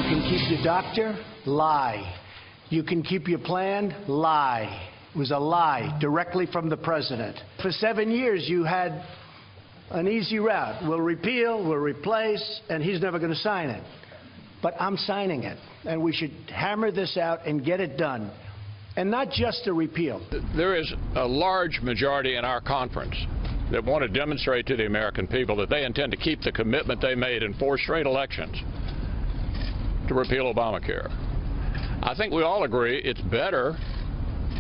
can keep your doctor? Lie. You can keep your plan? Lie. It was a lie directly from the president. For 7 years, you had an easy route. We'll repeal, we'll replace, and he's never going to sign it. But I'm signing it, and we should hammer this out and get it done. And not just a repeal. There is a large majority in our conference that want to demonstrate to the American people that they intend to keep the commitment they made in 4 straight elections to repeal Obamacare. I think we all agree it's better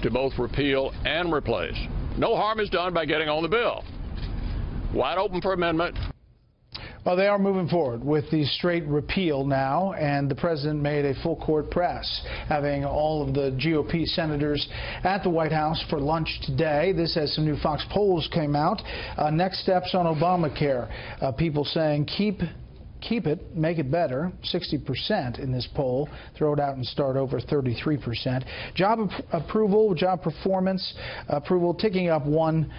to both repeal and replace. No harm is done by getting on the bill. Wide open for amendment. Well, they are moving forward with the straight repeal now, and the president made a full court press, having all of the GOP senators at the White House for lunch today. This as some new Fox polls came out. Next steps on Obamacare. People saying keep it, make it better, 60% in this poll. Throw it out and start over, 33%. Job approval, job performance approval ticking up one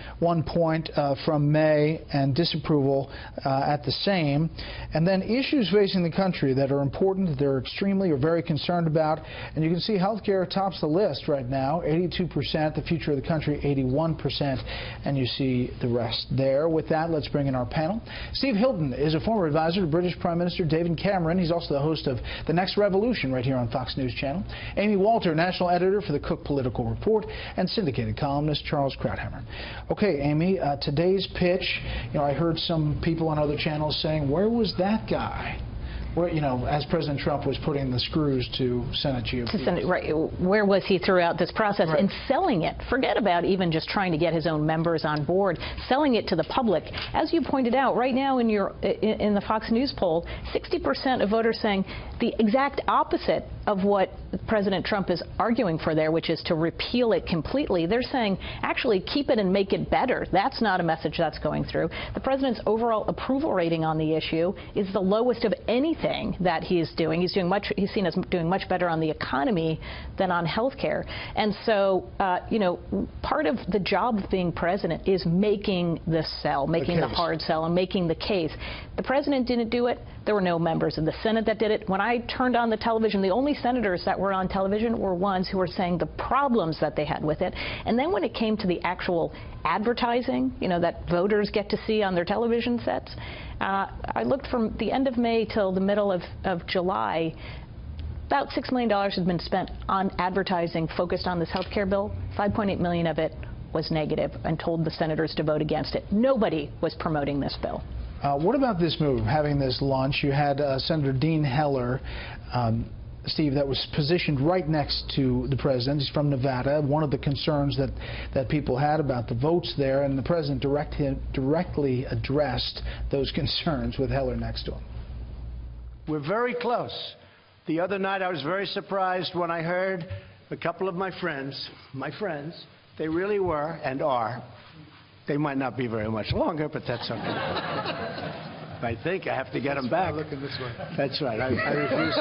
point from May, and disapproval at the same. And then issues facing the country that are important, that they're extremely or very concerned about. And you can see health care tops the list right now, 82%, the future of the country, 81%. And you see the rest there. With that, let's bring in our panel. Steve Hilton is a former advisor to British Prime Minister David Cameron. He's also the host of The Next Revolution right here on Fox News Channel. Amy Walter, national editor for the Cook Political Report, and syndicated columnist Charles Krauthammer. Okay, Amy, today's pitch, I heard some people on other channels saying, where was that guy? Where, as President Trump was putting the screws to Senate GOP. Right. Where was he throughout this process? Right. And selling it? Forget about even just trying to get his own members on board. Selling it to the public. As you pointed out, right now in the Fox News poll, 60% of voters saying the exact opposite of what President Trump is arguing for there, which is to repeal it completely. They're saying, actually, keep it and make it better. That's not a message that's going through. The president's overall approval rating on the issue is the lowest of anything that he is doing. He's seen as doing much better on the economy than on health care. And so, part of the job of being president is making the sell, making the hard sell, and making the case. The president didn't do it. There were no members of the Senate that did it. When I turned on the television, the only senators that were on television were ones who were saying the problems that they had with it. And then when it came to the actual advertising, that voters get to see on their television sets, I looked from the end of May till the middle of July. About $6 million has been spent on advertising focused on this health care bill. $5.8 million of it was negative and told the senators to vote against it. Nobody was promoting this bill. What about this move, having this lunch? You had Senator Dean Heller, Steve, that was positioned right next to the president. He's from Nevada. One of the concerns that people had about the votes there, and the president directly addressed those concerns with Heller next to him. We're very close. The other night I was very surprised when I heard a couple of my friends, they really were and are. They might not be very much longer, but that's okay. I think I have to get them back. Looking this way. That's right. I refuse.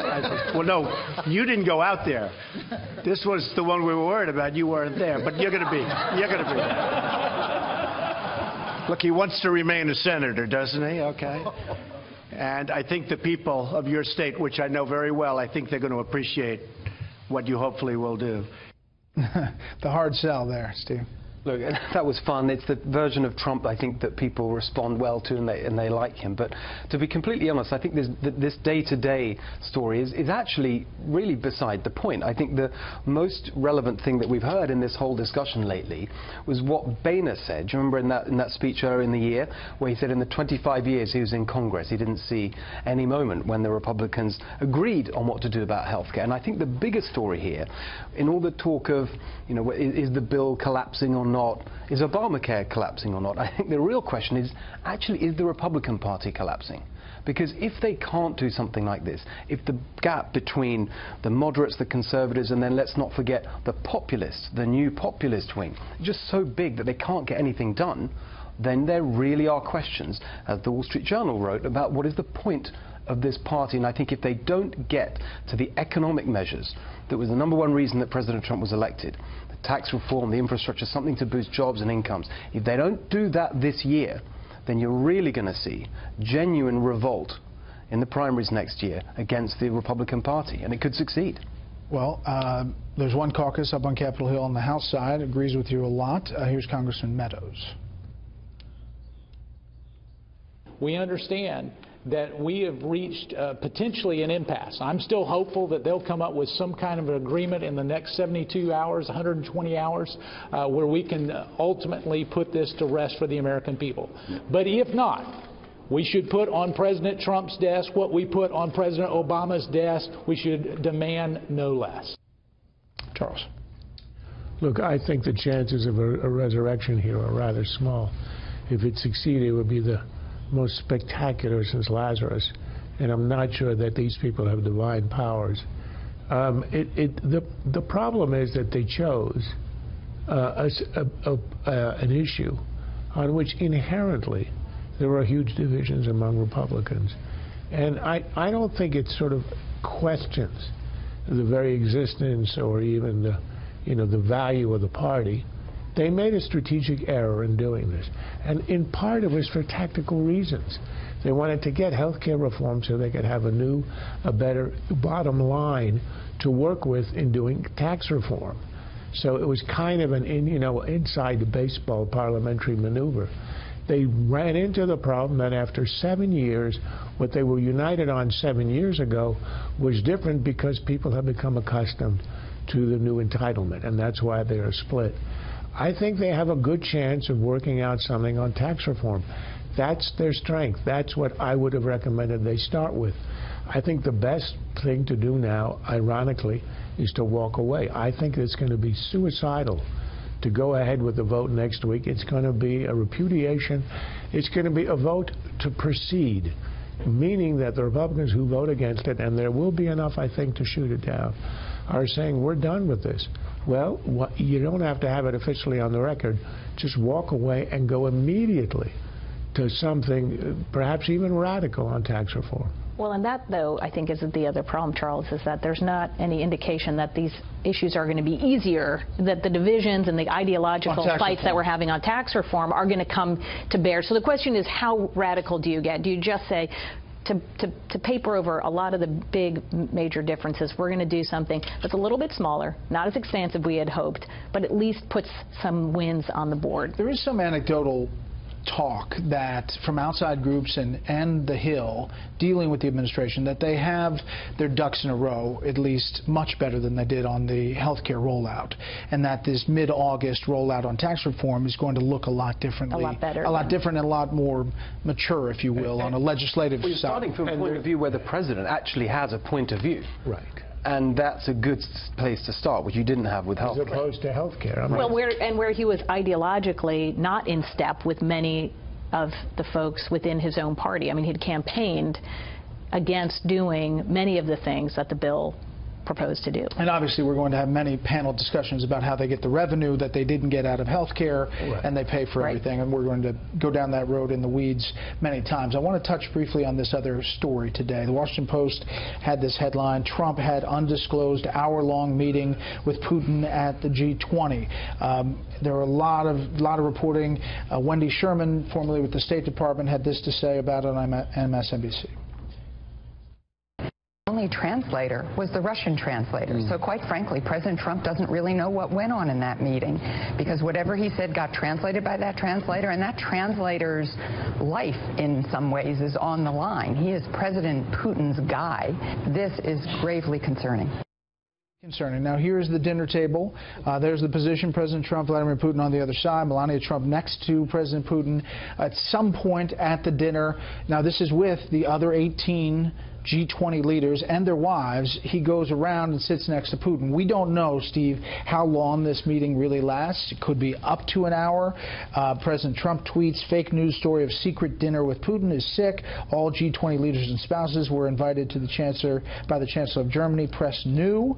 Well, no, you didn't go out there. This was the one we were worried about. You weren't there, but you're going to be. You're going to be there. Look, he wants to remain a senator, doesn't he? Okay. And I think the people of your state, which I know very well, I think they're going to appreciate what you hopefully will do. The hard sell there, Steve. Look, that was fun. It's the version of Trump, I think, that people respond well to, and they like him. But to be completely honest, I think this day-to-day story is actually really beside the point. I think the most relevant thing that we've heard in this whole discussion lately was what Boehner said. Do you remember in that speech earlier in the year, where he said in the 25 years he was in Congress, he didn't see any moment when the Republicans agreed on what to do about health care. And I think the biggest story here, in all the talk of, is the bill collapsing or not, is Obamacare collapsing or not? I think the real question is, actually, is the Republican Party collapsing? Because if they can't do something like this, if the gap between the moderates, the conservatives, and then let's not forget the populists, the new populist wing, is just so big that they can't get anything done, then there really are questions, as the Wall Street Journal wrote, about what is the point of this party. And I think if they don't get to the economic measures that was the #1 reason that President Trump was elected, the tax reform, the infrastructure, something to boost jobs and incomes, if they don't do that this year, then you're really going to see genuine revolt in the primaries next year against the Republican Party, and it could succeed. Well, there's one caucus up on Capitol Hill on the House side, agrees with you a lot. Here's Congressman Meadows. We understand that we have reached potentially an impasse. I'm still hopeful that they'll come up with some kind of an agreement in the next 72 hours, 120 hours, where we can ultimately put this to rest for the American people. But if not, we should put on President Trump's desk what we put on President Obama's desk. We should demand no less. Charles. Look, I think the chances of a resurrection here are rather small. If it succeeded, it would be the most spectacular since Lazarus, and I'm not sure that these people have divine powers. The problem is that they chose an issue on which inherently there are huge divisions among Republicans, and I don't think it sort of questions the very existence or even the value of the party. They made a strategic error in doing this, and in part it was for tactical reasons. They wanted to get health care reform so they could have a better bottom line to work with in doing tax reform. So it was kind of an inside the baseball parliamentary maneuver. They ran into the problem that after 7 years, what they were united on 7 years ago was different because people have become accustomed to the new entitlement, and that's why they are split. I think they have a good chance of working out something on tax reform. That's their strength. That's what I would have recommended they start with. I think the best thing to do now, ironically, is to walk away. I think it's going to be suicidal to go ahead with the vote next week. It's going to be a repudiation. It's going to be a vote to proceed, meaning that the Republicans who vote against it, and there will be enough, I think, to shoot it down, are saying, we're done with this. Well, you don't have to have it officially on the record. Just walk away and go immediately to something perhaps even radical on tax reform. Well, and that, though, I think is the other problem, Charles, is that there's not any indication that these issues are going to be easier, that the divisions and the ideological fights that we're having on tax reform are going to come to bear. So the question is, how radical do you get? Do you just say, to paper over a lot of the big major differences, we're going to do something that's a little bit smaller, not as expansive we had hoped, but at least puts some wins on the board? There is some anecdotal talk that from outside groups and the Hill dealing with the administration that they have their ducks in a row, at least much better than they did on the health care rollout, and that this mid-August rollout on tax reform is going to look a lot differently. A lot better. A lot different and a lot more mature, if you will, on a legislative side. Starting from a point of view where the president actually has a point of view. Right. And that's a good place to start, which you didn't have with health care. As opposed to health care. I mean, well, where he was ideologically not in step with many of the folks within his own party. I mean, he'd campaigned against doing many of the things that the bill proposed to do. And obviously we're going to have many panel discussions about how they get the revenue that they didn't get out of health care, right, and they pay for everything, and we're going to go down that road in the weeds many times. I want to touch briefly on this other story today. The Washington Post had this headline: Trump had undisclosed hour-long meeting with Putin at the G20. There were a lot of reporting. Wendy Sherman, formerly with the State Department, had this to say about it on MSNBC. Only translator was the Russian translator. So quite frankly, President Trump doesn't really know what went on in that meeting, because whatever he said got translated by that translator, and that translator's life in some ways is on the line. He is President Putin's guy. This is gravely concerning. Now, here's the dinner table. There's the position: President Trump, Vladimir Putin on the other side, Melania Trump next to President Putin at some point at the dinner. Now, this is with the other 18 G20 leaders and their wives. He goes around and sits next to Putin. We don't know, Steve, how long this meeting really lasts. It could be up to an hour. President Trump tweets, "Fake news story of secret dinner with Putin is sick. All G20 leaders and spouses were invited to the Chancellor by the Chancellor of Germany. Press new."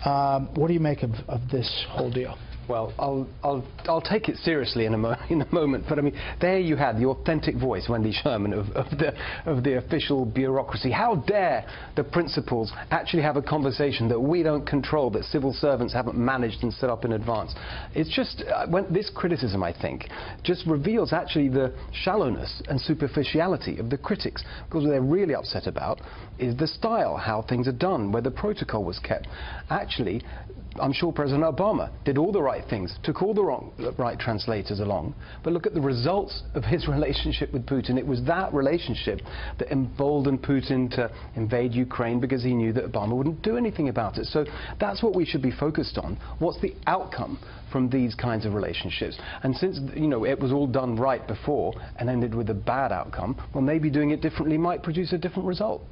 What do you make of this whole deal? Well, I'll take it seriously in a moment, but I mean, there you had the authentic voice, Wendy Sherman, of the official bureaucracy. How dare the principals actually have a conversation that we don't control, that civil servants haven't managed and set up in advance? It's just, this criticism, I think, just reveals actually the shallowness and superficiality of the critics, because what they're really upset about is the style, how things are done, where the protocol was kept. Actually, I'm sure President Obama did all the right things, took all the right translators along, but look at the results of his relationship with Putin. It was that relationship that emboldened Putin to invade Ukraine, because he knew that Obama wouldn't do anything about it. So that's what we should be focused on. What's the outcome from these kinds of relationships? And since, you know, it was all done right before and ended with a bad outcome, well, maybe doing it differently might produce a different result.